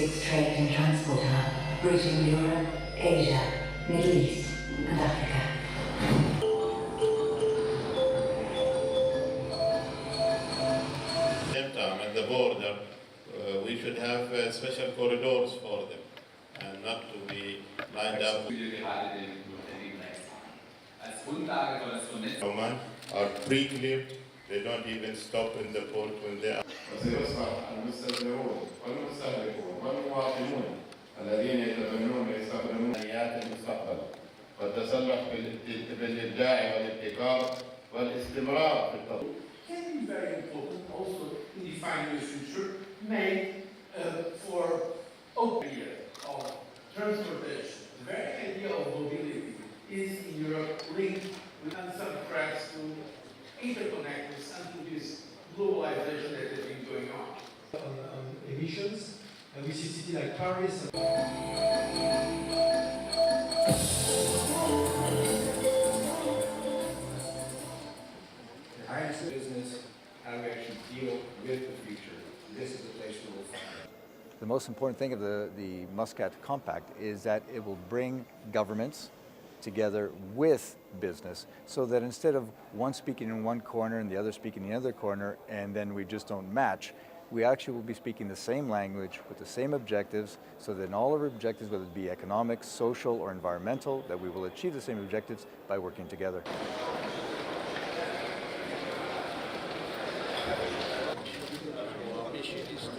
Its trade and transport hub, bridging Europe, Asia, Middle East and Africa. Same time at the border, we should have special corridors for them and not to be lined up. Oman are pre-cleared. They don't even stop in the port when they are. وسيصبح المستثمرون والمستهلكون والمواطنون الذين يتبنون ويستخدمون آليات المستقبل والتسلح بالإبداع والابتكار والاستمرار في التطوير. Can be very important also in defining the future made for open area of transportation. The very idea of mobility is in Europe linked with some threats to interconnectedness and to this globalization that has been going on. On emissions, and we see cities like Paris. Business, how we actually deal with the future. This is the place where we'll find it. The most important thing of the Muscat Compact is that it will bring governments together with business so that instead of one speaking in one corner and the other speaking in the other corner and then we just don't match, we actually will be speaking the same language with the same objectives so that in all of our objectives, whether it be economic, social or environmental, that we will achieve the same objectives by working together. Our mission is to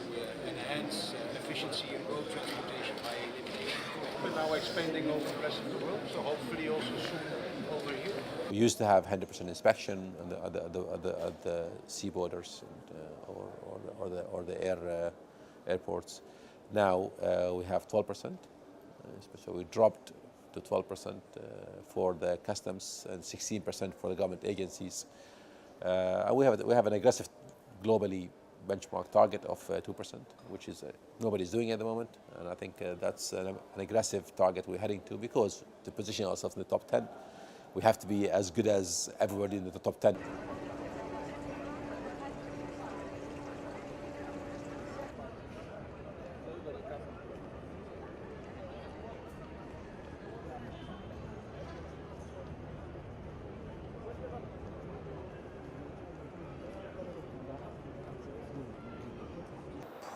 enhance efficiency in road transportation by elimination. We're now expanding over the rest of the world, so hopefully also soon over here. We used to have 100% inspection at the sea borders or the airports. Now we have 12%, so we dropped to 12% for the customs and 16% for the government agencies. We have an aggressive globally benchmark target of 2%, which is nobody's doing at the moment, and I think that's an aggressive target we're heading to because to position ourselves in the top 10, we have to be as good as everybody in the top 10.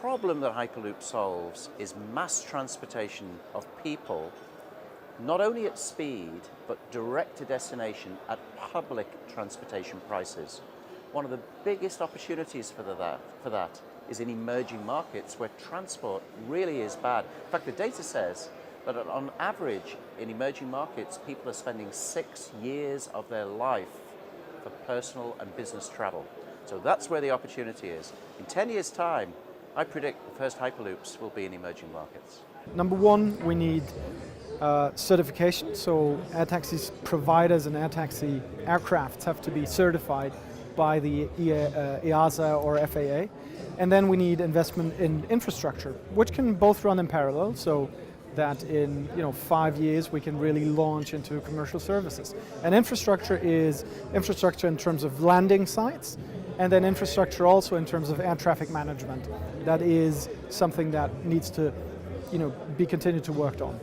The problem that Hyperloop solves is mass transportation of people, not only at speed, but direct to destination at public transportation prices. One of the biggest opportunities for that is in emerging markets where transport really is bad. In fact, the data says that on average in emerging markets, people are spending 6 years of their life for personal and business travel. So that's where the opportunity is. In 10 years' time, I predict the first Hyperloops will be in emerging markets. Number one, we need certification. So air taxi providers and air taxi aircrafts have to be certified by the EASA or FAA. And then we need investment in infrastructure, which can both run in parallel, so that in 5 years we can really launch into commercial services. And infrastructure is infrastructure in terms of landing sites, and then infrastructure also in terms of air traffic management. That is something that needs to be continued to work on.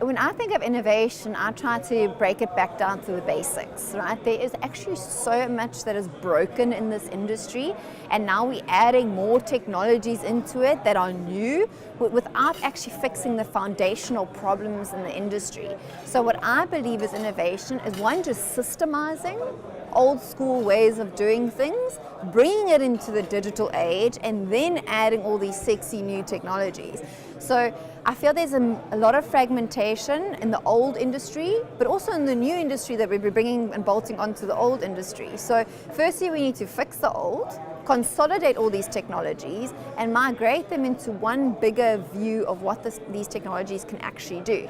When I think of innovation, I try to break it back down to the basics, right? There is actually so much that is broken in this industry, and now we're adding more technologies into it that are new without actually fixing the foundational problems in the industry. So what I believe is innovation is one, just systemizing old school ways of doing things, bringing it into the digital age, and then adding all these sexy new technologies. So I feel there's a lot of fragmentation in the old industry, but also in the new industry that we'll be bringing and bolting onto the old industry. So firstly, we need to fix the old, consolidate all these technologies, and migrate them into one bigger view of what these technologies can actually do.